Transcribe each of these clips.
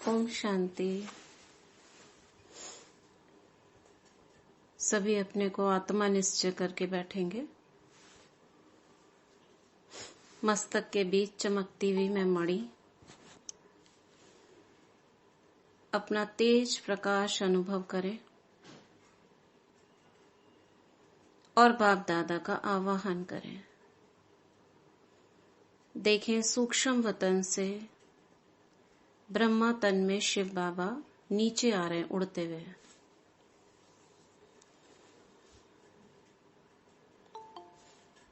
ओम शांति। सभी अपने को आत्मा निश्चय करके बैठेंगे। मस्तक के बीच चमकती हुई मैं मणि अपना तेज प्रकाश अनुभव करें और बाप दादा का आवाहन करें। देखें सूक्ष्म वतन से ब्रह्मा तन में शिव बाबा नीचे आ रहे हैं उड़ते हुए।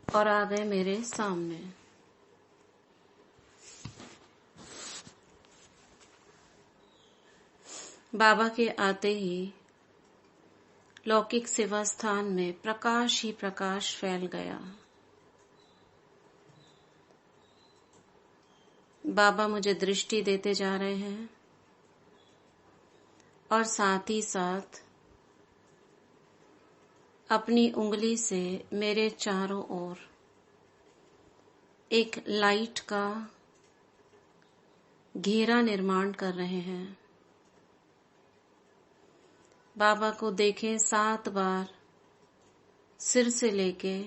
और आ गए मेरे सामने। बाबा के आते ही लौकिक सेवा स्थान में प्रकाश ही प्रकाश फैल गया। बाबा मुझे दृष्टि देते जा रहे हैं और साथ ही साथ अपनी उंगली से मेरे चारों ओर एक लाइट का घेरा निर्माण कर रहे हैं। बाबा को देखें 7 बार सिर से लेके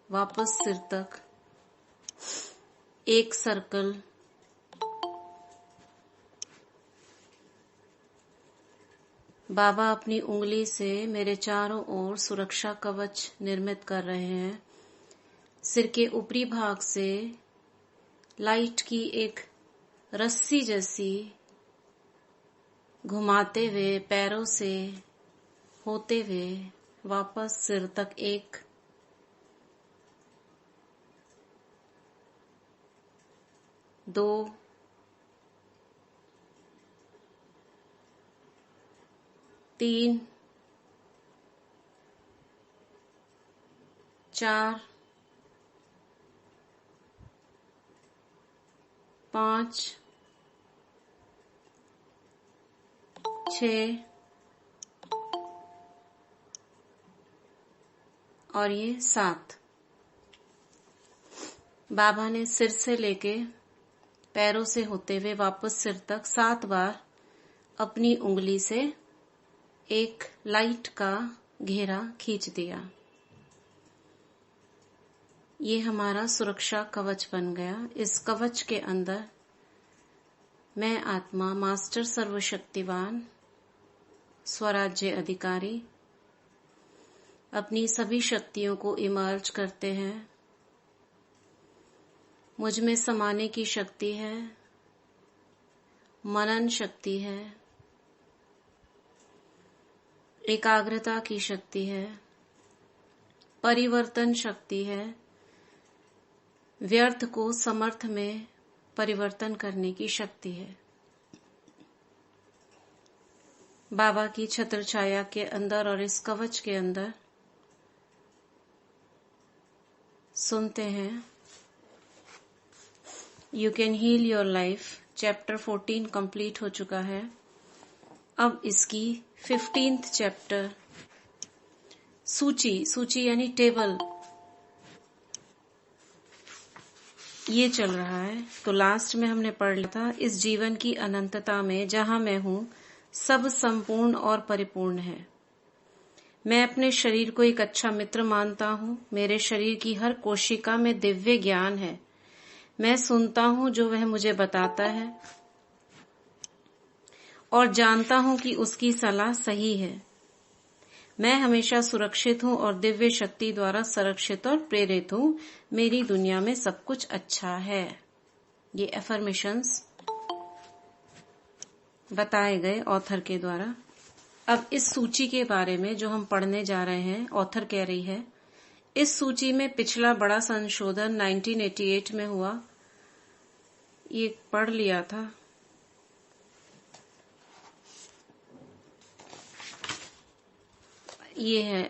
वापस सिर तक एक सर्कल बाबा अपनी उंगली से मेरे चारों ओर सुरक्षा कवच निर्मित कर रहे हैं। सिर के ऊपरी भाग से लाइट की एक रस्सी जैसी घुमाते हुए पैरों से होते हुए वापस सिर तक एक दो 3 4 5 6 और ये 7। बाबा ने सिर से लेके पैरों से होते हुए वापस सिर तक 7 बार अपनी उंगली से एक लाइट का घेरा खींच दिया। ये हमारा सुरक्षा कवच बन गया। इस कवच के अंदर मैं आत्मा मास्टर सर्वशक्तिवान स्वराज्य अधिकारी अपनी सभी शक्तियों को इमर्ज करते हैं। मुझ में समाने की शक्ति है, मनन शक्ति है, एकाग्रता की शक्ति है, परिवर्तन शक्ति है, व्यर्थ को समर्थ में परिवर्तन करने की शक्ति है। बाबा की छत्र छाया के अंदर और इस कवच के अंदर सुनते हैं you can heal your life. Chapter 14 complete हो चुका है। अब इसकी 15th चैप्टर सूची यानी टेबल ये चल रहा है। तो लास्ट में हमने पढ़ लिया था इस जीवन की अनंतता में जहां मैं हूं सब संपूर्ण और परिपूर्ण है। मैं अपने शरीर को एक अच्छा मित्र मानता हूं। मेरे शरीर की हर कोशिका में दिव्य ज्ञान है। मैं सुनता हूं जो वह मुझे बताता है और जानता हूं कि उसकी सलाह सही है। मैं हमेशा सुरक्षित हूं और दिव्य शक्ति द्वारा संरक्षित और प्रेरित हूं। मेरी दुनिया में सब कुछ अच्छा है। ये एफर्मेशंस बताए गए ऑथर के द्वारा। अब इस सूची के बारे में जो हम पढ़ने जा रहे हैं, ऑथर कह रही है इस सूची में पिछला बड़ा संशोधन 1988 में हुआ। ये पढ़ लिया था। ये है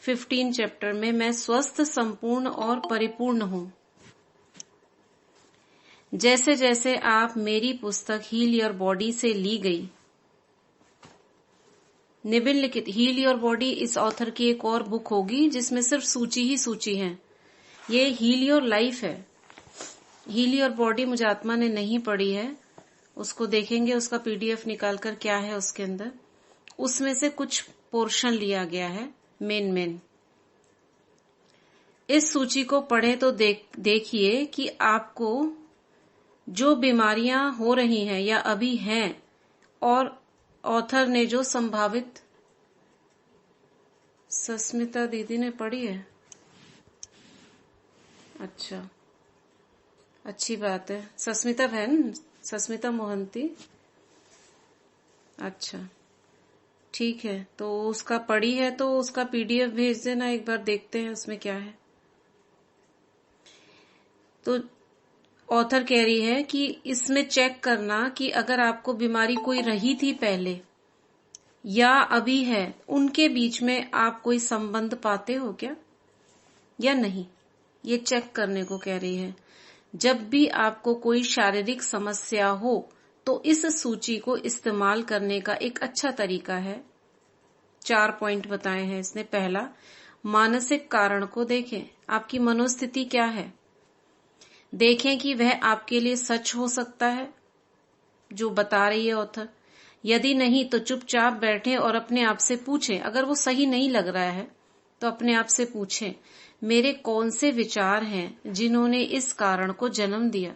15 चैप्टर में मैं स्वस्थ, संपूर्ण और परिपूर्ण हूं। जैसे जैसे आप मेरी पुस्तक हील योर बॉडी से ली गई, निम्नलिखित हील योर बॉडी इस ऑथर की एक और बुक होगी जिसमें सिर्फ सूची ही सूची है। ये हील योर लाइफ है। हील योर बॉडी मुझे आत्मा ने नहीं पढ़ी है उसको देखेंगे, उसका पीडीएफ निकालकर क्या है उसके अंदर। उसमें से कुछ पोर्शन लिया गया है, मेन। इस सूची को पढ़ें तो देखिए कि आपको जो बीमारियां हो रही हैं या अभी हैं, और ऑथर ने जो संभावित, सस्मिता दीदी ने पढ़ी है, अच्छा, अच्छी बात है। सस्मिता बहन, सस्मिता मोहंती, अच्छा ठीक है, तो उसका पढ़ी है तो उसका पीडीएफ भेज देना, एक बार देखते हैं उसमें क्या है। तो ऑथर कह रही है कि इसमें चेक करना कि अगर आपको बीमारी कोई रही थी पहले या अभी है, उनके बीच में आप कोई संबंध पाते हो क्या या नहीं, ये चेक करने को कह रही है। जब भी आपको कोई शारीरिक समस्या हो तो इस सूची को इस्तेमाल करने का एक अच्छा तरीका है। 4 पॉइंट बताए हैं इसने। पहला, मानसिक कारण को देखें, आपकी मनोस्थिति क्या है। देखें कि वह आपके लिए सच हो सकता है जो बता रही है ऑथर। यदि नहीं तो चुपचाप बैठें और अपने आप से पूछें, अगर वो सही नहीं लग रहा है तो अपने आप से पूछें, मेरे कौन से विचार हैं जिन्होंने इस कारण को जन्म दिया।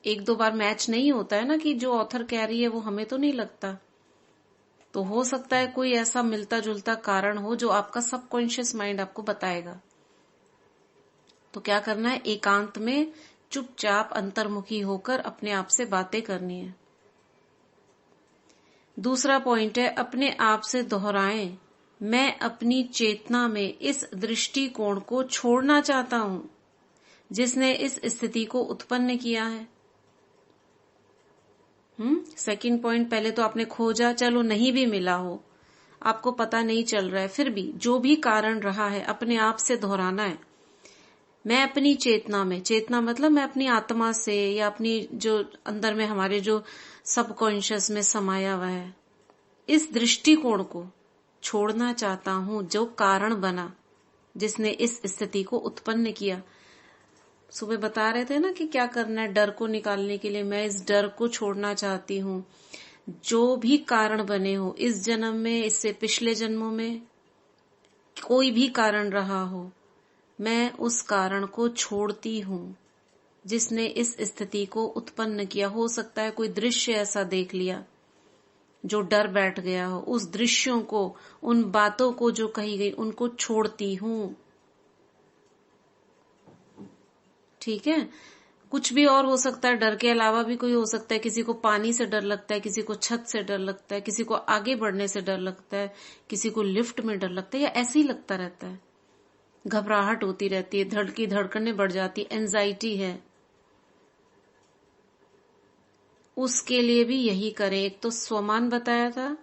1-2 बार मैच नहीं होता है ना, कि जो ऑथर कह रही है वो हमें तो नहीं लगता, तो हो सकता है कोई ऐसा मिलता जुलता कारण हो जो आपका सबकॉन्शियस माइंड आपको बताएगा। तो क्या करना है, एकांत में चुपचाप अंतर्मुखी होकर अपने आप से बातें करनी है। दूसरा पॉइंट है, अपने आप से दोहराएं, मैं अपनी चेतना में इस दृष्टिकोण को छोड़ना चाहता हूं जिसने इस स्थिति को उत्पन्न किया है। सेकंड पॉइंट, पहले तो आपने खोजा, चलो नहीं भी मिला हो, आपको पता नहीं चल रहा है, फिर भी जो भी कारण रहा है अपने आप से दोहराना है। मैं अपनी चेतना में, चेतना मतलब मैं अपनी आत्मा से या अपनी जो अंदर में हमारे जो सबकॉन्शियस में समाया हुआ है, इस दृष्टिकोण को छोड़ना चाहता हूं जो कारण बना, जिसने इस स्थिति को उत्पन्न किया। सुबह बता रहे थे ना कि क्या करना है डर को निकालने के लिए। मैं इस डर को छोड़ना चाहती हूं। जो भी कारण बने हो इस जन्म में, इससे पिछले जन्मों में, कोई भी कारण रहा हो, मैं उस कारण को छोड़ती हूं जिसने इस स्थिति को उत्पन्न किया। हो सकता है कोई दृश्य ऐसा देख लिया जो डर बैठ गया हो, उस दृश्यों को, उन बातों को जो कही गई, उनको छोड़ती हूं। ठीक है, कुछ भी और हो सकता है, डर के अलावा भी कोई हो सकता है। किसी को पानी से डर लगता है, किसी को छत से डर लगता है, किसी को आगे बढ़ने से डर लगता है, किसी को लिफ्ट में डर लगता है, या ऐसे ही लगता रहता है, घबराहट होती रहती है, धड़ की धड़कनें बढ़ जाती, एंजाइटी है। उसके लिए भी यही करें। एक तो स्वमान बताया था,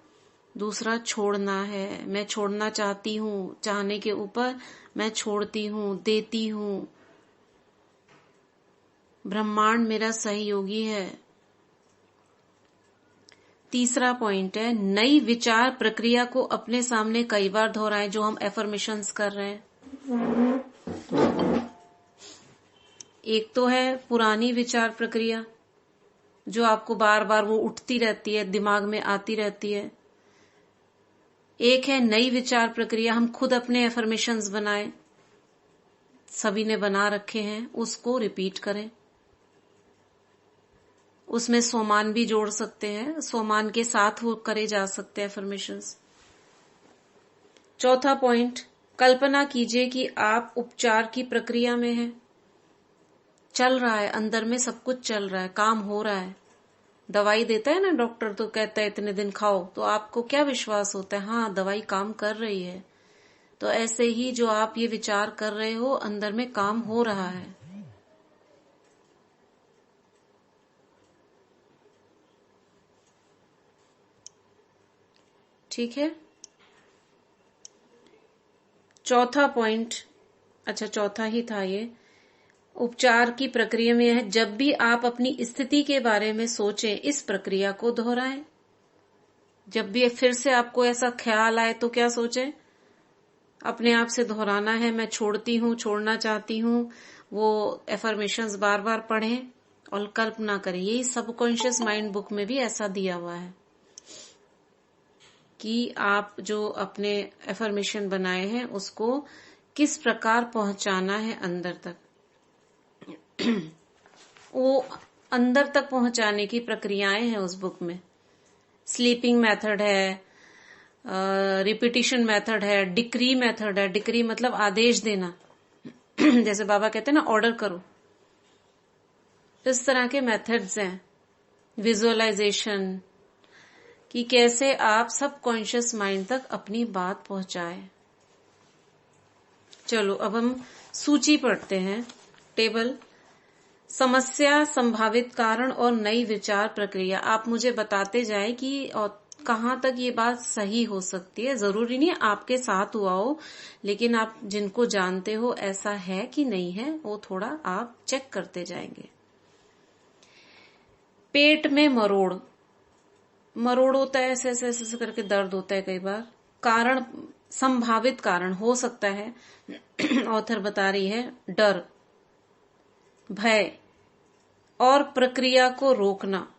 दूसरा छोड़ना है। मैं छोड़ना चाहती हूँ, चाहने के ऊपर मैं छोड़ती हूँ, देती हूँ। ब्रह्मांड मेरा सहयोगी है। तीसरा पॉइंट है, नई विचार प्रक्रिया को अपने सामने कई बार दोहराएं, जो हम एफर्मेशंस कर रहे हैं। एक तो है पुरानी विचार प्रक्रिया जो आपको बार बार वो उठती रहती है, दिमाग में आती रहती है। एक है नई विचार प्रक्रिया, हम खुद अपने एफर्मेशंस बनाएं, सभी ने बना रखे हैं, उसको रिपीट करें। उसमें सोमान भी जोड़ सकते हैं, सोमान के साथ वो करे जा सकते हैं एफर्मेशंस। चौथा पॉइंट, कल्पना कीजिए कि आप उपचार की प्रक्रिया में हैं, चल रहा है, अंदर में सब कुछ चल रहा है, काम हो रहा है। दवाई देता है ना डॉक्टर, तो कहता है इतने दिन खाओ, तो आपको क्या विश्वास होता है, हाँ दवाई काम कर रही है। तो ऐसे ही जो आप ये विचार कर रहे हो, अंदर में काम हो रहा है। ठीक है, चौथा पॉइंट, अच्छा चौथा ही था ये, उपचार की प्रक्रिया में है, जब भी आप अपनी स्थिति के बारे में सोचें, इस प्रक्रिया को दोहराएं। जब भी फिर से आपको ऐसा ख्याल आए तो क्या सोचें, अपने आप से दोहराना है, मैं छोड़ती हूँ, छोड़ना चाहती हूँ। वो एफर्मेशंस बार बार पढ़ें और कल्पना करें। यही सबकॉन्शियस माइंड बुक में भी ऐसा दिया हुआ है कि आप जो अपने एफर्मेशन बनाए हैं उसको किस प्रकार पहुंचाना है अंदर तक। वो अंदर तक पहुंचाने की प्रक्रियाएं हैं उस बुक में। स्लीपिंग मेथड है, रिपीटिशन मेथड है, डिक्री मेथड है। डिक्री मतलब आदेश देना। जैसे बाबा कहते हैं ना, ऑर्डर करो। इस तरह के मेथड्स हैं। विजुअलाइजेशन, कि कैसे आप सबकॉन्शियस माइंड तक अपनी बात पहुंचाए। चलो अब हम सूची पढ़ते हैं। टेबल, समस्या, संभावित कारण और नई विचार प्रक्रिया। आप मुझे बताते जाए कि कहाँ तक ये बात सही हो सकती है। जरूरी नहीं आपके साथ हुआ हो, लेकिन आप जिनको जानते हो ऐसा है कि नहीं है, वो थोड़ा आप चेक करते जाएंगे। पेट में मरोड़ होता है, ऐसे ऐसे ऐसे करके दर्द होता है कई बार। कारण, संभावित कारण हो सकता है। ऑथर बता रही है डर, भय और प्रक्रिया को रोकना।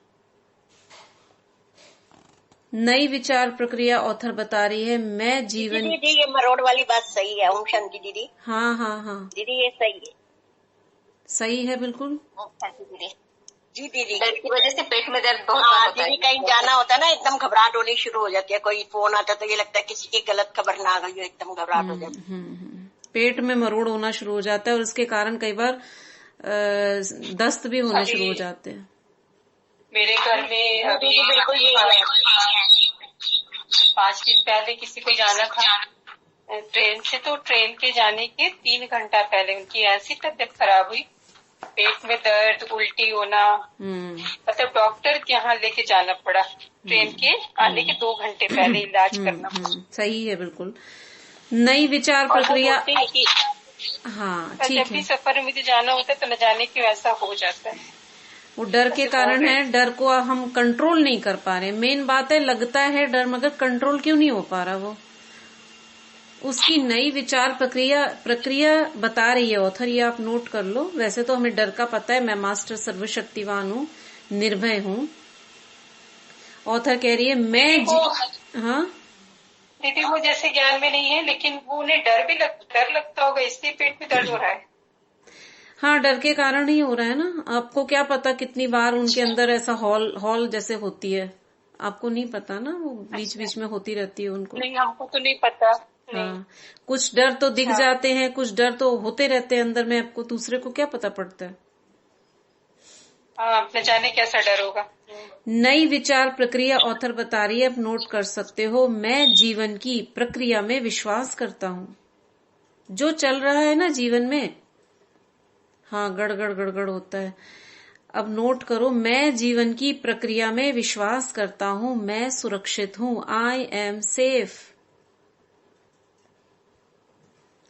नई विचार प्रक्रिया ऑथर बता रही है मैं जीवन। दीदी ये मरोड़ वाली बात सही है। ओम शांति दीदी। हाँ हाँ हाँ दीदी ये सही है। सही है बिल्कुल। ओम शांति दीदी। जी दीदी, डर की वजह से पेट में दर्द बहुत हाँ होता है। दीदी, कहीं जाना होता है ना, एकदम घबराहट होनी शुरू हो जाती है। कोई फोन आता है तो ये लगता है किसी की गलत खबर ना आ गई हो, एकदम घबराहट हो जाती है। पेट में मरोड़ होना शुरू हो जाता है और उसके कारण कई बार दस्त भी होने शुरू हो जाते हैं। मेरे घर में अभी बिल्कुल ये 5 दिन पहले किसी को जाना था ट्रेन से, तो ट्रेन के जाने के 3 घंटा पहले उनकी ऐसी तबीयत खराब हुई, पेट में दर्द, उल्टी होना। मतलब डॉक्टर के यहाँ लेके जाना पड़ा। ट्रेन के आने के 2 घंटे पहले इलाज करना पड़ा। सही है बिल्कुल। नई विचार प्रक्रिया। हाँ ठीक है। जब भी सफर में मुझे जाना होता है तो न जाने क्यों ऐसा हो जाता है। वो डर के कारण है। डर को हम कंट्रोल नहीं कर पा रहे। मेन बात है, लगता है डर, मगर कंट्रोल क्यों नहीं हो पा रहा वो। उसकी नई विचार प्रक्रिया बता रही है ऑथर। ये आप नोट कर लो। वैसे तो हमें डर का पता है, मैं मास्टर सर्वशक्तिवान हूँ, निर्भय हूँ। ऑथर कह रही है हाँ दीदी वो जैसे ज्ञान में नहीं है, लेकिन वो उन्हें डर लगता होगा, इसलिए पेट में दर्द हो रहा है। हाँ, डर के कारण ही हो रहा है ना। आपको क्या पता कितनी बार उनके अंदर ऐसा हॉल जैसे होती है, आपको नहीं पता ना। वो बीच बीच में होती रहती है उनको। नहीं, हमको तो नहीं पता। हाँ, कुछ डर तो दिख जाते हैं, कुछ डर तो होते रहते हैं अंदर में। आपको दूसरे को क्या पता पड़ता है। न जाने कैसा डर होगा। नई विचार प्रक्रिया ऑथर बता रही है, आप नोट कर सकते हो। मैं जीवन की प्रक्रिया में विश्वास करता हूँ। जो चल रहा है ना जीवन में, हाँ गड़गड़ होता है। अब नोट करो, मैं जीवन की प्रक्रिया में विश्वास करता हूँ। मैं सुरक्षित हूँ। I am safe.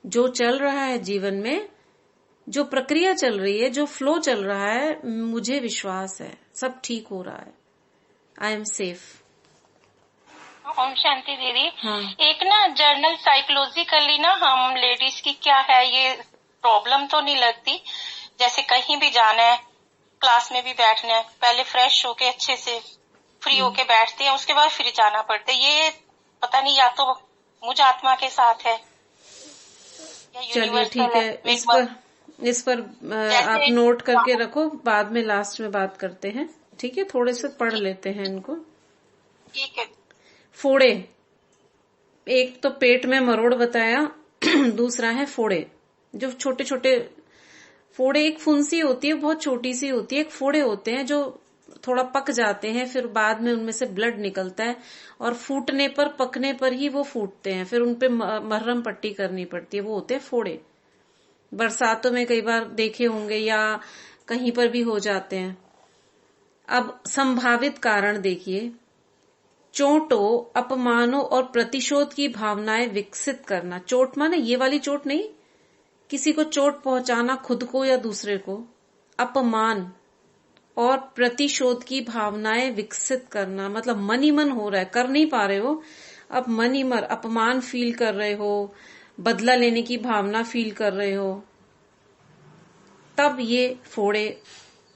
जो चल रहा है जीवन में, जो प्रक्रिया चल रही है, जो फ्लो चल रहा है, मुझे विश्वास है सब ठीक हो रहा है। I am safe. Om Shanti दीदी। हाँ। एक ना जर्नल साइकोलॉजिकली ना हम लेडीज की क्या है, ये प्रॉब्लम तो नहीं लगती। जैसे कहीं भी जाना है, क्लास में भी बैठना है, पहले फ्रेश होके अच्छे से फ्री होके बैठते हैं, उसके बाद फिर जाना पड़ता है। ये पता नहीं, या तो मुझ आत्मा के साथ है। चलिए ठीक है, इस पर आप नोट करके रखो, बाद में लास्ट में बात करते हैं। ठीक है, थोड़े से पढ़ लेते हैं इनको। ठीक है। फोड़े, एक तो पेट में मरोड़ बताया, दूसरा है फोड़े। जो छोटे छोटे फोड़े, एक फुंसी होती है बहुत छोटी सी होती है, एक फोड़े होते हैं जो थोड़ा पक जाते हैं, फिर बाद में उनमें से ब्लड निकलता है और फूटने पर, पकने पर ही वो फूटते हैं, फिर उनपे मरहम पट्टी करनी पड़ती है। वो होते हैं फोड़े। बरसातों में कई बार देखे होंगे या कहीं पर भी हो जाते हैं। अब संभावित कारण देखिए, चोटों, अपमानों और प्रतिशोध की भावनाएं विकसित करना। चोट माने ये वाली चोट नहीं, किसी को चोट पहुंचाना, खुद को या दूसरे को। अपमान और प्रतिशोध की भावनाएं विकसित करना, मतलब मन ही मन हो रहा है, कर नहीं पा रहे हो, अब मन ही मन अपमान फील कर रहे हो, बदला लेने की भावना फील कर रहे हो, तब ये फोड़े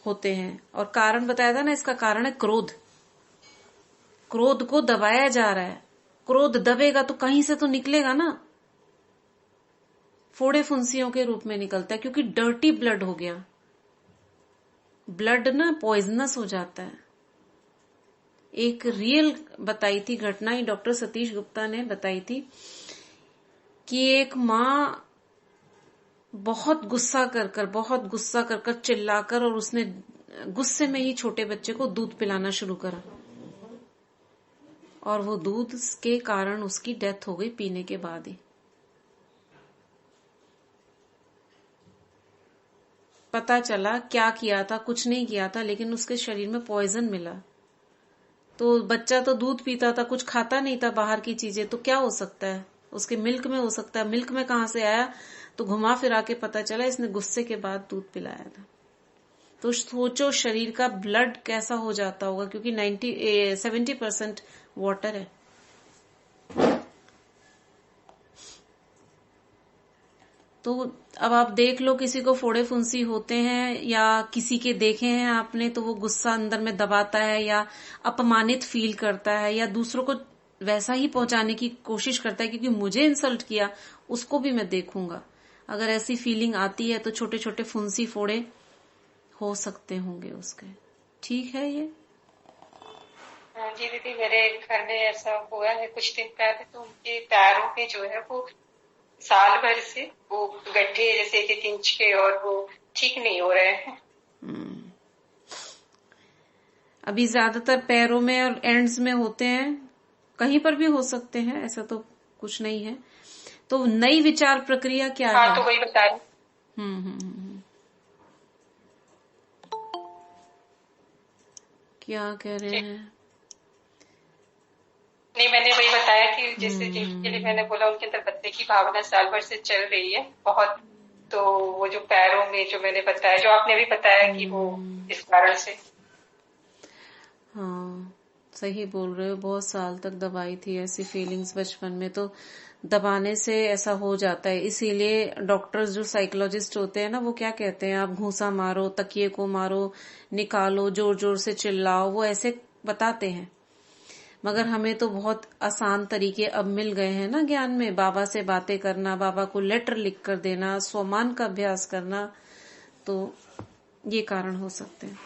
होते हैं। और कारण बताया था ना, इसका कारण है क्रोध। क्रोध को दबाया जा रहा है। क्रोध दबेगा तो कहीं से तो निकलेगा ना, फोड़े फुंसियों के रूप में निकलता है, क्योंकि डर्टी ब्लड हो गया। ब्लड ना पॉइजनस हो जाता है। एक रियल बताई थी घटना, ही डॉक्टर सतीश गुप्ता ने बताई थी कि एक माँ बहुत गुस्सा कर चिल्लाकर, और उसने गुस्से में ही छोटे बच्चे को दूध पिलाना शुरू करा, और वो दूध के कारण उसकी डेथ हो गई पीने के बाद ही। पता चला क्या किया था, कुछ नहीं किया था, लेकिन उसके शरीर में पॉइजन मिला। तो बच्चा तो दूध पीता था, कुछ खाता नहीं था बाहर की चीजें, तो क्या हो सकता है, उसके मिल्क में हो सकता है। मिल्क में कहां से आया, तो घुमा फिरा के पता चला इसने गुस्से के बाद दूध पिलाया था। तो सोचो शरीर का ब्लड कैसा हो जाता होगा, क्योंकि 70% वाटर है। तो अब आप देख लो, किसी को फोड़े फुंसी होते हैं या किसी के देखे हैं आपने, तो वो गुस्सा अंदर में दबाता है या अपमानित फील करता है या दूसरों को वैसा ही पहुंचाने की कोशिश करता है, क्योंकि मुझे इंसल्ट किया उसको भी मैं देखूंगा। अगर ऐसी फीलिंग आती है तो छोटे छोटे फुंसी फोड़े हो सकते होंगे उसके। ठीक है ये? हाँ जी दीदी, मेरे घर में ऐसा हुआ है कुछ दिन पहले। तो उनके पैरों पे जो है वो साल भर से वो गड्ढे जैसे 1 इंच के, और वो ठीक नहीं हो रहे हैं। अभी ज्यादातर पैरों में और एंड्स में होते हैं, कहीं पर भी हो सकते हैं, ऐसा तो कुछ नहीं है। तो नई विचार प्रक्रिया क्या है? हाँ, तो वही बता रही। क्या कह रहे हैं? नहीं, मैंने वही बताया कि जैसे जिनके लिए मैंने बोला उनके अंदर बच्चे की भावना साल भर से चल रही है बहुत। तो वो जो पैरों में जो मैंने बताया, जो आपने भी बताया कि वो इस कारण से। हाँ, सही बोल रहे हो। बहुत साल तक दबाई थी ऐसी फीलिंग्स बचपन में, तो दबाने से ऐसा हो जाता है। इसीलिए डॉक्टर्स जो साइकोलॉजिस्ट होते हैं ना, वो क्या कहते हैं, आप घूंसा मारो, तकिए को मारो, निकालो, जोर जोर से चिल्लाओ, वो ऐसे बताते हैं। मगर हमें तो बहुत आसान तरीके अब मिल गए हैं ना ज्ञान में। बाबा से बातें करना, बाबा को लेटर लिख कर देना, स्वमान का अभ्यास करना, तो ये कारण हो सकते हैं।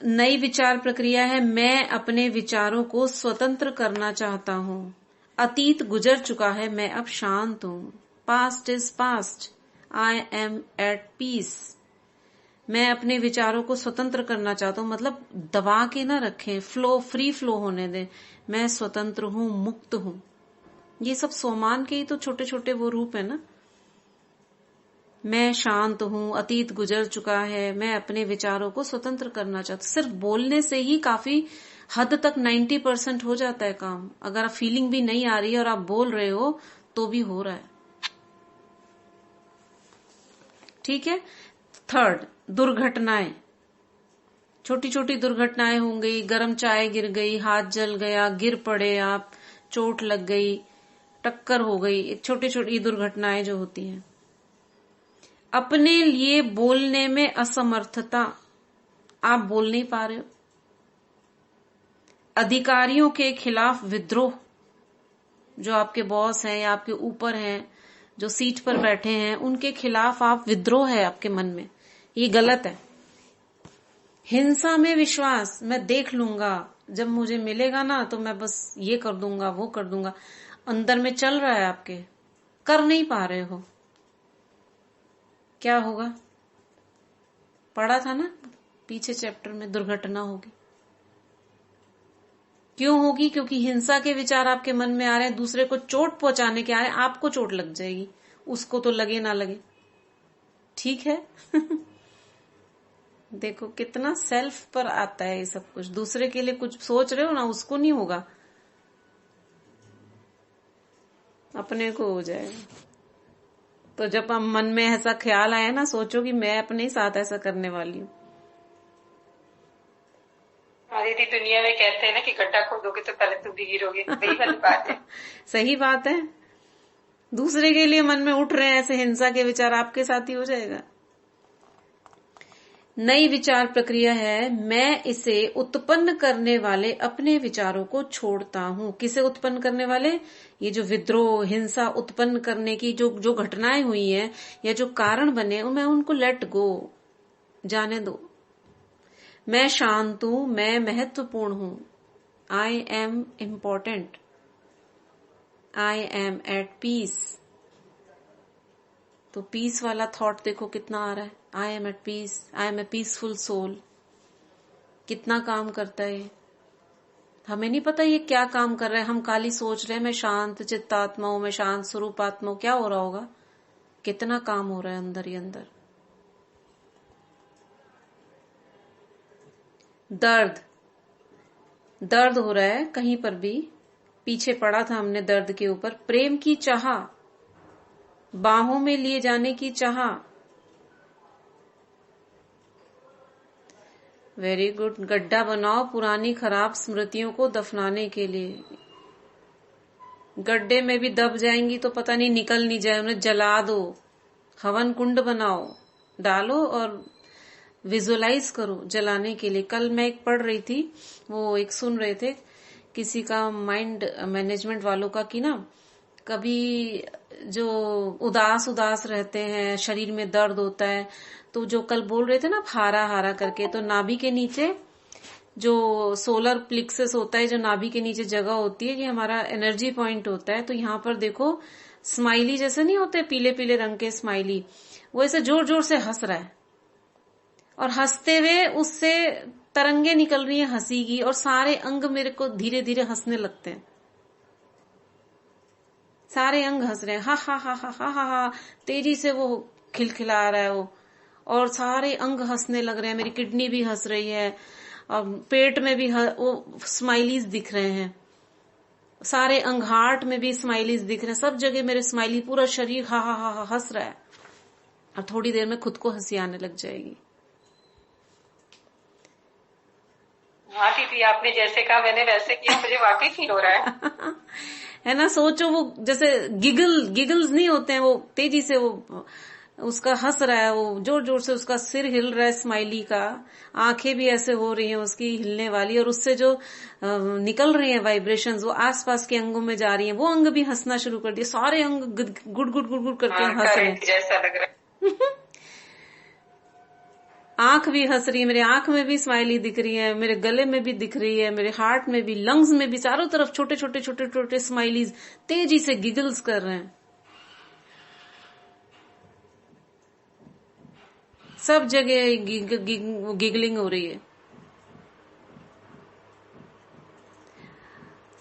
नई विचार प्रक्रिया है, मैं अपने विचारों को स्वतंत्र करना चाहता हूँ। अतीत गुजर चुका है, मैं अब शांत हूँ। Past is past, I am at peace. मैं अपने विचारों को स्वतंत्र करना चाहता हूँ, मतलब दबा के ना रखें, फ्री फ्लो होने दें। मैं स्वतंत्र हूँ, मुक्त हूँ। ये सब सोमान के ही तो छोटे छोटे वो रूप है ना। मैं शांत हूँ, अतीत गुजर चुका है, मैं अपने विचारों को स्वतंत्र करना चाहता हूँ। सिर्फ बोलने से ही काफी हद तक 90% हो जाता है काम। अगर फीलिंग भी नहीं आ रही है और आप बोल रहे हो तो भी हो रहा है। ठीक है। थर्ड, दुर्घटनाएं। छोटी छोटी दुर्घटनाएं हो गई, गर्म चाय गिर गई, हाथ जल गया, गिर पड़े आप, चोट लग गई, टक्कर हो गई, छोटी छोटी दुर्घटनाएं जो होती हैं। अपने लिए बोलने में असमर्थता, आप बोल नहीं पा रहे हो। अधिकारियों के खिलाफ विद्रोह, जो आपके बॉस हैं या आपके ऊपर हैं, जो सीट पर बैठे हैं, उनके खिलाफ आप विद्रोह है आपके मन में, ये गलत है। हिंसा में विश्वास, मैं देख लूंगा, जब मुझे मिलेगा ना तो मैं बस ये कर दूंगा, वो कर दूंगा, अंदर में चल रहा है आपके, कर नहीं पा रहे हो। क्या होगा? पढ़ा था ना पीछे चैप्टर में, दुर्घटना होगी। क्यों होगी? क्योंकि हिंसा के विचार आपके मन में आ रहे हैं, दूसरे को चोट पहुंचाने के आ रहे हैं, आपको चोट लग जाएगी, उसको तो लगे ना लगे। ठीक है। देखो कितना सेल्फ पर आता है ये सब कुछ। दूसरे के लिए कुछ सोच रहे हो ना, उसको नहीं होगा, अपने को हो जाएगा। तो जब हम मन में ऐसा ख्याल आए ना, सोचो कि मैं अपने साथ ऐसा करने वाली हूँ। दीदी, दुनिया में कहते हैं ना कि गड्ढा खोदोगे तो पहले तुम भी गिरोगे, वही वाली बात है। सही बात है। दूसरे के लिए मन में उठ रहे हैं ऐसे हिंसा के विचार, आपके साथ ही हो जाएगा। नई विचार प्रक्रिया है, मैं इसे उत्पन्न करने वाले अपने विचारों को छोड़ता हूं। किसे उत्पन्न करने वाले? ये जो विद्रोह, हिंसा उत्पन्न करने की जो घटनाएं हुई हैं या जो कारण बने, मैं उनको लेट गो, जाने दो। मैं शांत हूं, मैं महत्वपूर्ण हूं। I am important, I am at peace. तो पीस वाला थॉट देखो कितना आ रहा है। I am at peace, I am a peaceful soul. कितना काम करता है। हमें नहीं पता ये क्या काम कर रहा है। हम खाली सोच रहे हैं मैं शांत चित्तात्मा हूं, मैं शांत स्वरूपात्मा हूं। क्या हो रहा होगा? कितना काम हो रहा है अंदर ही अंदर। दर्द हो रहा है कहीं पर भी। पीछे पड़ा था हमने दर्द के ऊपर। प्रेम की चाह, बाहों में लिए जाने की चाह। Very good. गड्ढा बनाओ पुरानी खराब स्मृतियों को दफनाने के लिए। गड्ढे में भी दब जाएंगी तो पता नहीं निकल नहीं जाए, उन्हें जला दो। हवन कुंड बनाओ, डालो और विजुअलाइज करो जलाने के लिए। कल मैं एक पढ़ रही थी, वो एक सुन रहे थे किसी का, माइंड मैनेजमेंट वालों का, कि ना कभी जो उदास रहते हैं, शरीर में दर्द होता है, तो जो कल बोल रहे थे ना हारा हारा करके, तो नाभि के नीचे जो सोलर प्लेक्सस होता है, जो नाभि के नीचे जगह होती है, ये हमारा एनर्जी पॉइंट होता है। तो यहाँ पर देखो स्माइली जैसे नहीं होते, पीले पीले रंग के स्माइली, वो ऐसे जोर जोर से हंस रहा है और हंसते हुए उससे तरंगे निकल रही है हंसी की, और सारे अंग मेरे को धीरे धीरे हंसने लगते हैं। सारे अंग हंस रहे हैं, हा हा हा हा हा हा हा, तेजी से वो खिलखिला रहा है वो, और सारे अंग हंसने लग रहे हैं। मेरी किडनी भी हंस रही है और पेट में भी वो स्माइलीज दिख रहे हैं। सारे अंग, हार्ट में भी स्माइलीज दिख रहे हैं। सब जगह मेरे स्माइली, पूरा शरीर हा हा हा हा हंस रहा है। और थोड़ी देर में खुद को हंसी आने लग जाएगी। हाँ दीदी, आपने जैसे कहा मैंने वैसे किया, मुझे वाकई फील हो रहा है। है ना? सोचो वो जैसे गिगल्स नहीं होते हैं, वो तेजी से वो उसका हंस रहा है, वो जोर जोर से उसका सिर हिल रहा है स्माइली का, आंखें भी ऐसे हो रही हैं उसकी हिलने वाली, और उससे जो निकल रही हैं वाइब्रेशंस वो आसपास के अंगों में जा रही हैं। वो अंग भी हंसना शुरू कर दिए, सारे अंग गुड गुड गुड गुड करके हंस रहे हैं। जैसा लग रहा है। आंख भी हंस रही है, मेरे आंख में भी स्माइली दिख रही है, मेरे गले में भी दिख रही है, मेरे हार्ट में भी, लंग्स में भी, चारों तरफ छोटे छोटे छोटे छोटे स्माइलीज तेजी से गिगल्स कर रहे हैं। सब जगह गिगलिंग हो रही है।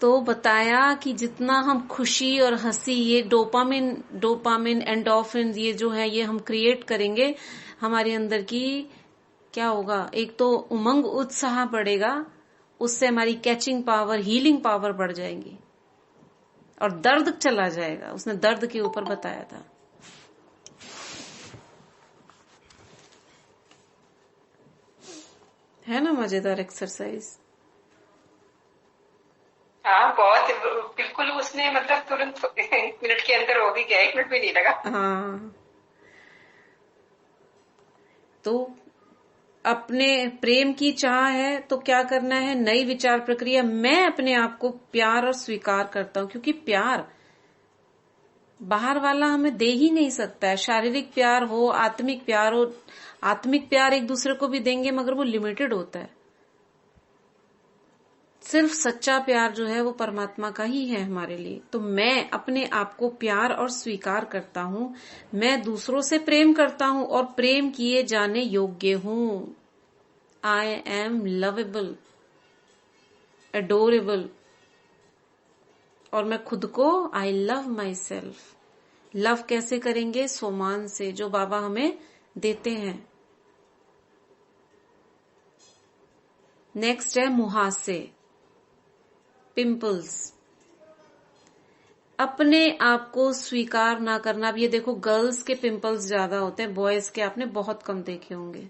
तो बताया कि जितना हम खुशी और हंसी, ये डोपामिन एंडोर्फिन, ये जो है ये हम क्रिएट करेंगे हमारे अंदर की, क्या होगा? एक तो उमंग उत्साह बढ़ेगा, उससे हमारी कैचिंग पावर, हीलिंग पावर बढ़ जाएगी, और दर्द चला जाएगा। उसने दर्द के ऊपर बताया था। है ना मजेदार एक्सरसाइज? हाँ बहुत, बिल्कुल। उसने मतलब तुरंत 1 मिनट के अंदर हो भी गया, 1 मिनट भी नहीं लगा। हाँ, तो अपने प्रेम की चाह है तो क्या करना है? नई विचार प्रक्रिया, मैं अपने आप को प्यार और स्वीकार करता हूं, क्योंकि प्यार बाहर वाला हमें दे ही नहीं सकता है। शारीरिक प्यार हो, आत्मिक प्यार हो, आत्मिक प्यार एक दूसरे को भी देंगे मगर वो लिमिटेड होता है। सिर्फ सच्चा प्यार जो है वो परमात्मा का ही है हमारे लिए। तो मैं अपने आप को प्यार और स्वीकार करता हूं, मैं दूसरों से प्रेम करता हूं और प्रेम किए जाने योग्य हूं। आई एम लवेबल, एडोरेबल, और मैं खुद को I love my self. Love कैसे करेंगे? सोमान से, जो बाबा हमें देते हैं। नेक्स्ट है मुहासे, पिंपल्स। अपने आप को स्वीकार ना करना। अब ये देखो, गर्ल्स के पिंपल्स ज्यादा होते हैं, बॉयज के आपने बहुत कम देखे होंगे।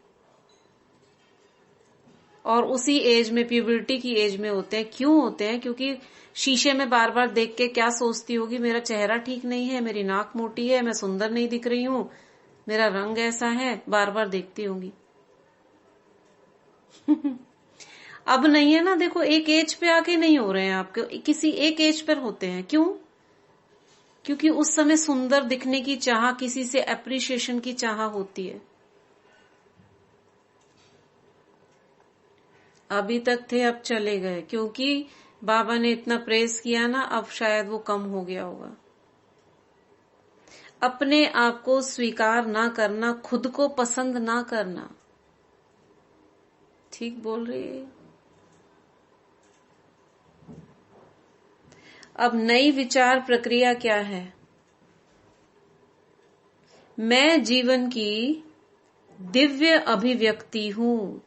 और उसी एज में, प्यूबर्टी की एज में होते हैं। क्यों होते हैं? क्योंकि शीशे में बार बार देख के क्या सोचती होगी, मेरा चेहरा ठीक नहीं है, मेरी नाक मोटी है, मैं सुंदर नहीं दिख रही हूँ, मेरा रंग ऐसा है, बार बार देखती होंगी। अब नहीं है ना, देखो एक एज पे आके नहीं हो रहे हैं आपके, किसी एक एज पर होते हैं। क्यों? क्योंकि उस समय सुंदर दिखने की चाह, किसी से एप्रिसिएशन की चाह होती है। अभी तक थे, अब चले गए, क्योंकि बाबा ने इतना प्रेस किया ना, अब शायद वो कम हो गया होगा। अपने आप को स्वीकार ना करना, खुद को पसंद ना करना। ठीक बोल रही है। अब नई विचार प्रक्रिया क्या है? मैं जीवन की दिव्य अभिव्यक्ति हूं।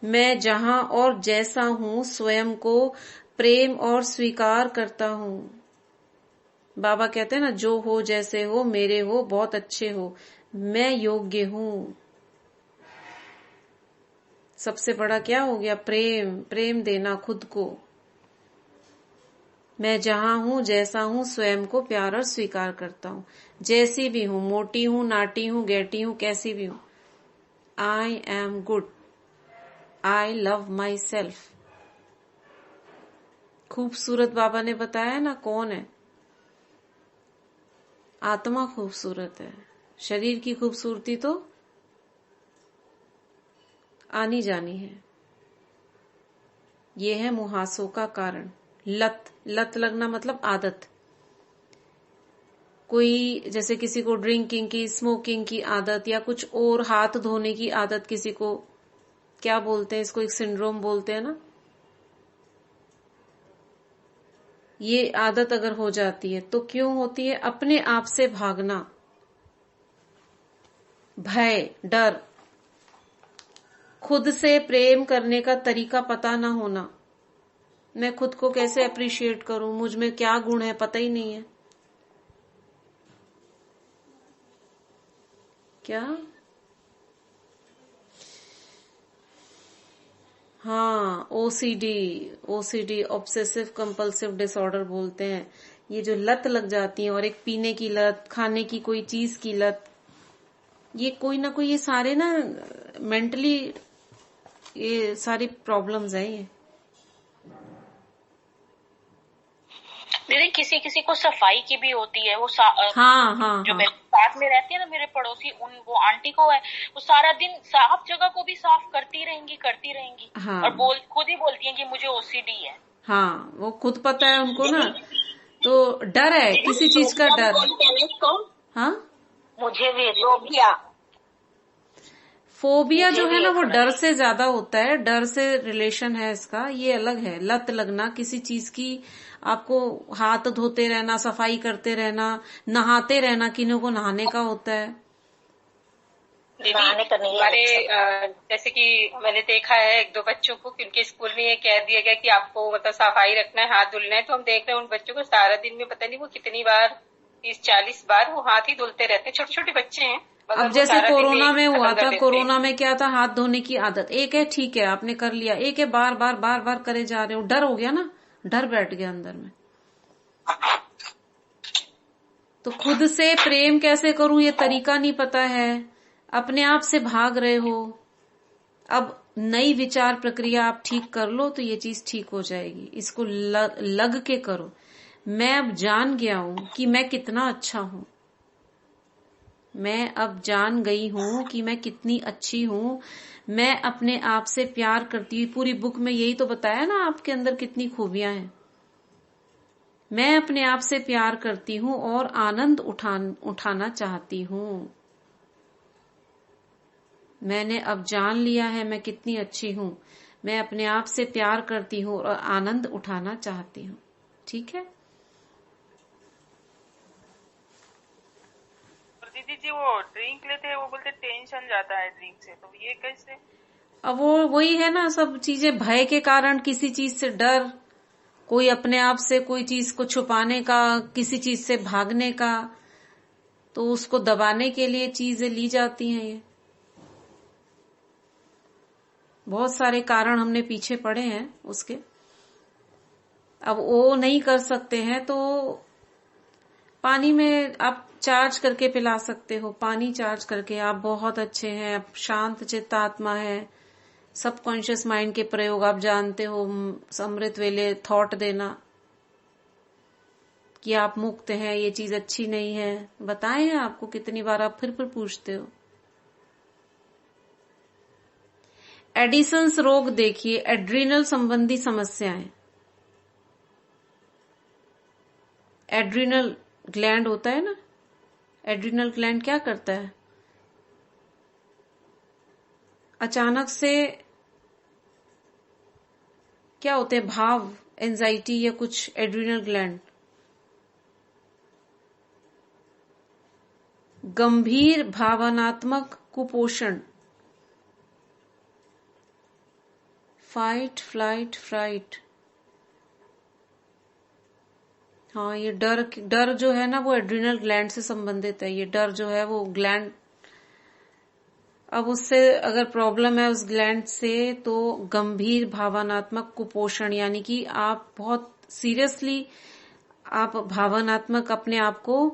मैं जहां और जैसा हूं, स्वयं को प्रेम और स्वीकार करता हूं। बाबा कहते हैं ना, जो हो जैसे हो, मेरे हो, बहुत अच्छे हो, मैं योग्य हूं। सबसे बड़ा क्या हो गया? प्रेम। प्रेम देना खुद को। मैं जहां हूं, जैसा हूं, स्वयं को प्यार और स्वीकार करता हूं। जैसी भी हूं, मोटी हूं, नाटी हूं, गैटी हूं, कैसी भी हूं, I am good, I love my self. खूबसूरत बाबा ने बताया ना कौन है? आत्मा खूबसूरत है। शरीर की खूबसूरती तो आनी जानी है। ये है मुहासों का कारण। लत लगना मतलब आदत। कोई जैसे किसी को ड्रिंकिंग की, स्मोकिंग की आदत, या कुछ और, हाथ धोने की आदत, किसी को क्या बोलते हैं, इसको एक सिंड्रोम बोलते हैं ना। ये आदत अगर हो जाती है तो क्यों होती है? अपने आप से भागना, भय, डर, खुद से प्रेम करने का तरीका पता ना होना। मैं खुद को कैसे अप्रिशिएट करूं, मुझ में क्या गुण है, पता ही नहीं है। क्या? हाँ, ओसीडी, ऑब्सेसिव कंपल्सिव डिसऑर्डर बोलते हैं। ये जो लत लग जाती है, और एक पीने की लत, खाने की कोई चीज की लत, ये कोई ना कोई, ये सारे ना मेंटली, ये सारी प्रॉब्लम्स हैं ये। दीदी किसी किसी को सफाई की भी होती है। वो हाँ, जो मेरे साथ में रहती है ना, मेरे पड़ोसी, वो आंटी को है, वो सारा दिन साफ जगह को भी साफ करती रहेंगी। हाँ, और खुद ही बोलती हैं कि मुझे ओसीडी है। हाँ, वो खुद पता है उनको ना, तो डर है, किसी चीज का डर। हाँ, मुझे भी फोबिया। फोबिया जो है ना, वो डर से ज्यादा होता है, डर से रिलेशन है इसका। ये अलग है। लत लगना किसी चीज की, आपको हाथ धोते रहना, सफाई करते रहना, नहाते रहना, किन्हीं को नहाने का होता है। हमारे जैसे कि मैंने देखा है एक दो बच्चों को कि उनके स्कूल में ये कह दिया गया कि आपको मतलब सफाई रखना है, हाथ धुलना है। तो हम देख रहे हैं उन बच्चों को सारा दिन में पता नहीं वो कितनी बार, 30-40 बार वो हाथ ही धुलते रहते हैं। छोटे छोटे बच्चे हैं। अब जैसे कोरोना में हुआ था, कोरोना में क्या था, हाथ धोने की आदत। एक है ठीक है, आपने कर लिया, एक है बार बार करे जा रहे हो, डर हो गया ना, डर बैठ गया अंदर में। तो खुद से प्रेम कैसे करूं, ये तरीका नहीं पता है, अपने आप से भाग रहे हो। अब नई विचार प्रक्रिया आप ठीक कर लो तो ये चीज ठीक हो जाएगी। इसको लग के करो। मैं अब जान गया हूं कि मैं कितना अच्छा हूं। मैं अब जान गई हूं कि मैं कितनी अच्छी हूं। मैं अपने आप से प्यार करती हूँ। पूरी बुक में यही तो बताया ना, आपके अंदर कितनी खूबियां हैं। मैं अपने आप से प्यार करती हूँ और आनंद उठाना चाहती हूँ। मैंने अब जान लिया है मैं कितनी अच्छी हूँ। मैं अपने आप से प्यार करती हूँ और आनंद उठाना चाहती हूँ। ठीक है दीदी जी, वो ड्रिंक लेते हैं, वो बोलते टेंशन जाता है ड्रिंक से, तो ये कैसे? अब वो वही है ना, सब चीजें भय के कारण, किसी चीज से डर, कोई अपने आप से कोई चीज को छुपाने का, किसी चीज से भागने का, तो उसको दबाने के लिए चीजें ली जाती हैं ये। बहुत सारे कारण हमने पीछे पड़े हैं उसके। अब वो नहीं कर सकते हैं तो पानी में आप चार्ज करके पिला सकते हो, पानी चार्ज करके। आप बहुत अच्छे हैं, आप शांत चित्त आत्मा है। सबकॉन्शियस माइंड के प्रयोग आप जानते हो, अमृत वेले थॉट देना कि आप मुक्त हैं, ये चीज अच्छी नहीं है। बताए हैं आपको कितनी बार, आप फिर पूछते हो। एडिसन्स रोग देखिए, एड्रिनल संबंधी समस्याएं। एड्रिनल ग्लैंड होता है ना, एड्रिनल ग्लैंड क्या करता है? अचानक से क्या होते हैं भाव, एंजाइटी या कुछ, एड्रिनल ग्लैंड गंभीर भावनात्मक कुपोषण, फाइट फ्लाइट फ्राइट। हाँ, ये डर जो है ना वो एड्रिनल ग्लैंड से संबंधित है। ये डर जो है वो ग्लैंड, अब उससे अगर प्रॉब्लम है उस ग्लैंड से तो गंभीर भावनात्मक कुपोषण, यानी कि आप बहुत सीरियसली आप भावनात्मक अपने आप को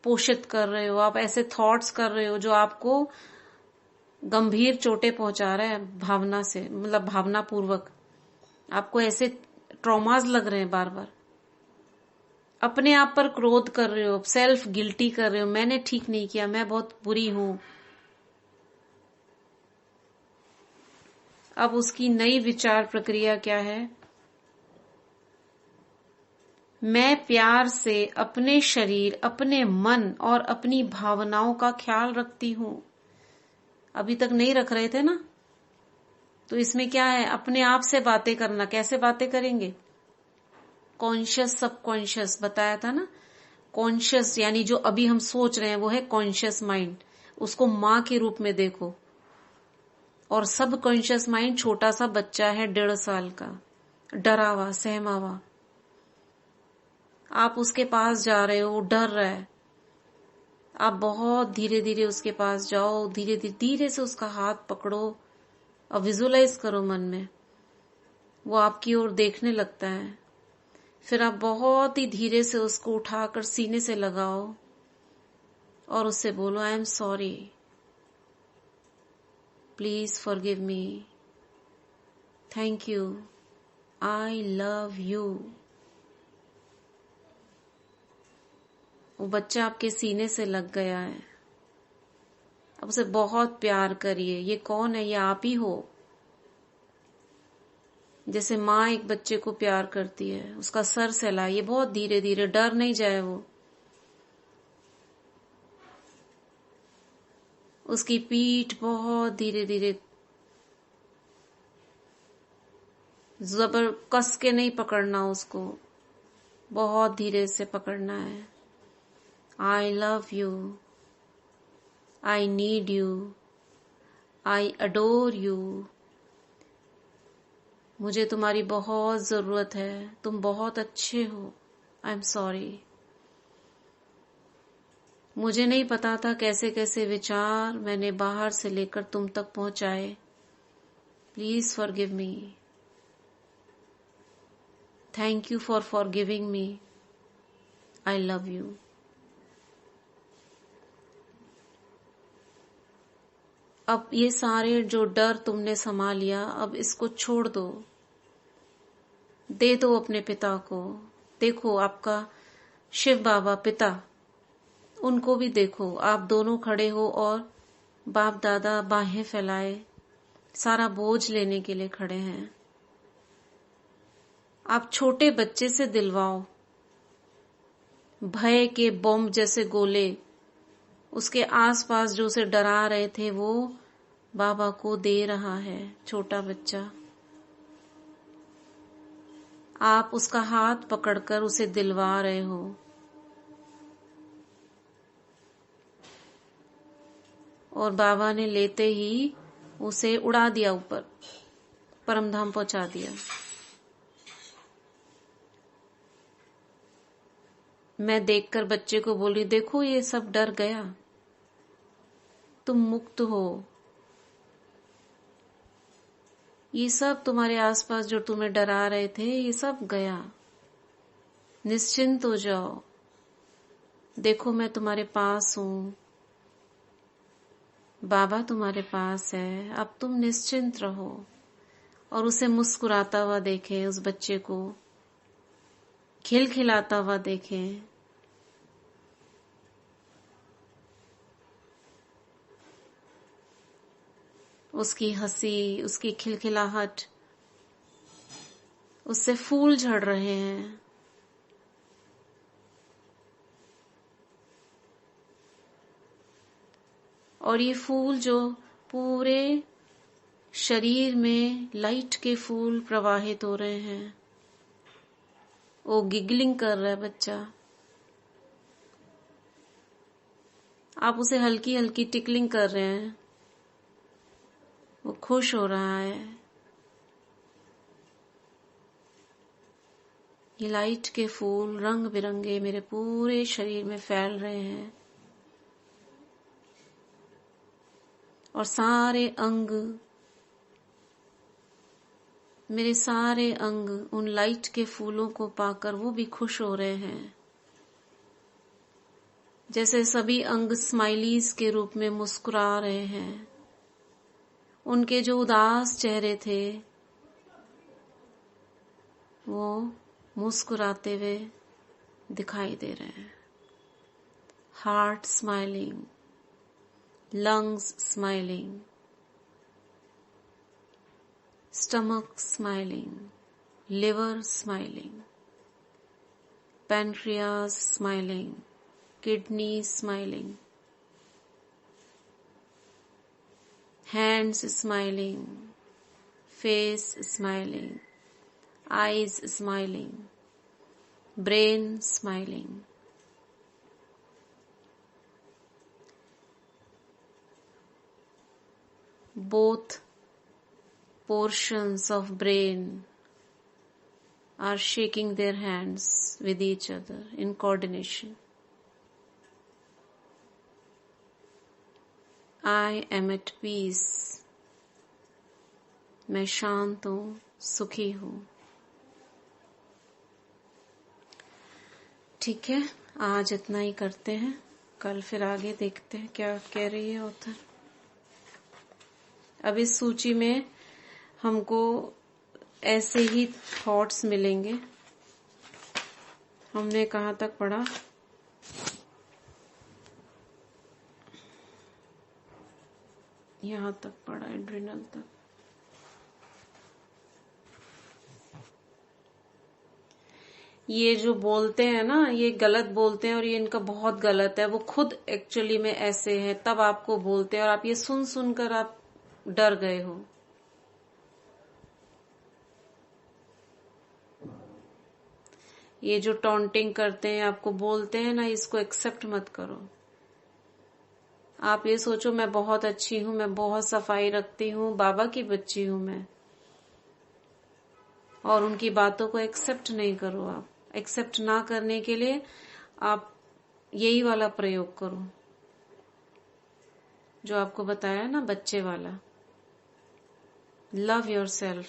पोषित कर रहे हो, आप ऐसे थॉट्स कर रहे हो जो आपको गंभीर चोटें पहुंचा रहा है भावना से, मतलब भावना पूर्वक आपको ऐसे ट्रॉमास लग रहे हैं बार बार। अपने आप पर क्रोध कर रहे हो, सेल्फ गिल्टी कर रहे हो, मैंने ठीक नहीं किया, मैं बहुत बुरी हूं। अब उसकी नई विचार प्रक्रिया क्या है? मैं प्यार से अपने शरीर, अपने मन और अपनी भावनाओं का ख्याल रखती हूं। अभी तक नहीं रख रहे थे ना, तो इसमें क्या है? अपने आप से बातें करना। कैसे बातें करेंगे? कॉन्शियस सबकॉन्शियस बताया था ना। कॉन्शियस यानी जो अभी हम सोच रहे हैं वो है कॉन्शियस माइंड, उसको माँ के रूप में देखो। और सब कॉन्शियस माइंड छोटा सा बच्चा है, 1.5 साल का, डरा हुआ, सहमा हुआ। आप उसके पास जा रहे हो, डर रहा है, आप बहुत धीरे धीरे उसके पास जाओ, धीरे धीरे से उसका हाथ पकड़ो और विजुलाइज करो मन में, वो आपकी ओर देखने लगता है। फिर आप बहुत ही धीरे से उसको उठाकर सीने से लगाओ और उससे बोलो, I am sorry, please forgive me, thank you, I love you. वो बच्चा आपके सीने से लग गया है। अब उसे बहुत प्यार करिए। ये कौन है? ये आप ही हो। जैसे माँ एक बच्चे को प्यार करती है, उसका सर सहलाइए बहुत धीरे धीरे, डर नहीं जाए वो। उसकी पीठ बहुत धीरे धीरे, जबर कस के नहीं पकड़ना उसको, बहुत धीरे से पकड़ना है। I love you, I need you, I adore you। मुझे तुम्हारी बहुत जरूरत है, तुम बहुत अच्छे हो, आई एम सॉरी। मुझे नहीं पता था कैसे कैसे विचार मैंने बाहर से लेकर तुम तक पहुंचाए, please forgive me, thank you for forgiving me, I love you. अब ये सारे जो डर तुमने संभाल लिया, अब इसको छोड़ दो, दे दो अपने पिता को। देखो आपका शिव बाबा पिता, उनको भी देखो, आप दोनों खड़े हो और बाप दादा बाहें फैलाए सारा बोझ लेने के लिए खड़े हैं। आप छोटे बच्चे से दिलवाओ, भय के बॉम्ब जैसे गोले उसके आसपास जो उसे डरा रहे थे वो बाबा को दे रहा है छोटा बच्चा। आप उसका हाथ पकड़कर उसे दिलवा रहे हो। और बाबा ने लेते ही उसे उड़ा दिया, ऊपर परमधाम पहुंचा दिया। मैं देखकर बच्चे को बोली, देखो ये सब डर गया, तुम मुक्त हो। ये सब तुम्हारे आसपास जो तुम्हें डरा रहे थे, ये सब गया। निश्चिंत हो जाओ। देखो मैं तुम्हारे पास हूँ, बाबा तुम्हारे पास है। अब तुम निश्चिंत रहो और उसे मुस्कुराता हुआ देखें, उस बच्चे को खिलखिलाता हुआ देखें। उसकी हंसी, उसकी खिलखिलाहट, उससे फूल झड़ रहे हैं। और ये फूल जो पूरे शरीर में लाइट के फूल प्रवाहित हो रहे हैं। वो गिगलिंग कर रहा है बच्चा। आप उसे हल्की हल्की टिकलिंग कर रहे हैं, वो खुश हो रहा है। ये लाइट के फूल रंग बिरंगे मेरे पूरे शरीर में फैल रहे हैं और सारे अंग, मेरे सारे अंग उन लाइट के फूलों को पाकर वो भी खुश हो रहे हैं। जैसे सभी अंग स्माइलीज के रूप में मुस्कुरा रहे हैं। उनके जो उदास चेहरे थे वो मुस्कुराते हुए दिखाई दे रहे हैं। Heart smiling, lungs smiling, stomach smiling, liver smiling, pancreas smiling, kidneys smiling, hands smiling, face smiling, eyes smiling, brain smiling. Both portions of brain are shaking their hands with each other in coordination. I am at peace. मैं शांत हूँ, सुखी हूँ। ठीक है, आज इतना ही करते हैं। कल फिर आगे देखते हैं क्या कह रही है ऑथर। अब इस सूची में हमको ऐसे ही थॉट्स मिलेंगे। हमने कहाँ तक पढ़ा? यहाँ तक पढ़ा, एड्रिनल तक। ये जो बोलते हैं ना, ये गलत बोलते हैं और ये इनका बहुत गलत है। वो खुद एक्चुअली में ऐसे हैं, तब आपको बोलते हैं और आप ये सुन सुनकर आप डर गए हो। ये जो टॉन्टिंग करते हैं, आपको बोलते हैं ना, इसको एक्सेप्ट मत करो। आप ये सोचो मैं बहुत अच्छी हूं, मैं बहुत सफाई रखती हूं, बाबा की बच्ची हूं मैं, और उनकी बातों को एक्सेप्ट नहीं करो। आप एक्सेप्ट ना करने के लिए आप यही वाला प्रयोग करो जो आपको बताया ना, बच्चे वाला। Love yourself.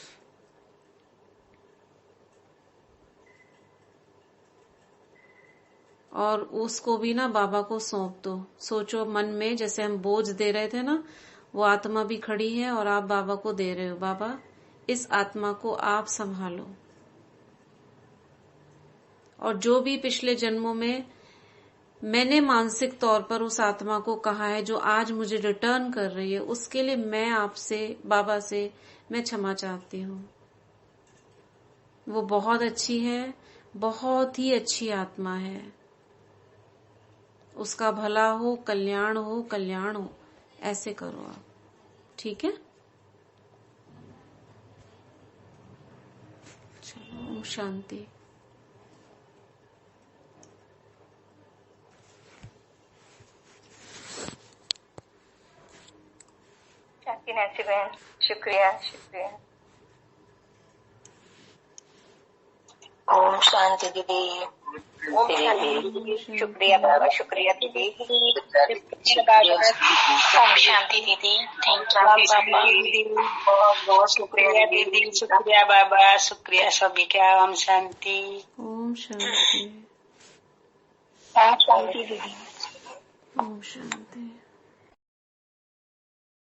और उसको भी ना बाबा को सौंप दो। सोचो मन में, जैसे हम बोझ दे रहे थे ना, वो आत्मा भी खड़ी है और आप बाबा को दे रहे हो। बाबा, इस आत्मा को आप संभालो। और जो भी पिछले जन्मों में मैंने मानसिक तौर पर उस आत्मा को कहा है, जो आज मुझे रिटर्न कर रही है, उसके लिए मैं आपसे, बाबा से, मैं क्षमा चाहती हूँ। वो बहुत अच्छी है, बहुत ही अच्छी आत्मा है। उसका भला हो, कल्याण हो, कल्याण हो, ऐसे करो आप। ठीक है, चलो, शांति। नैन्सी बहन, शुक्रिया शुक्रिया। ओम शांति दीदी। ओम शांति। शुक्रिया बाबा, शुक्रिया दीदी। ओम शांति दीदी, थैंक यू दीदी, बहुत बहुत शुक्रिया दीदी, शुक्रिया बाबा, शुक्रिया सभी का। ओम शांति। ओम शांति। ओम शांति दीदी। ओम शांति।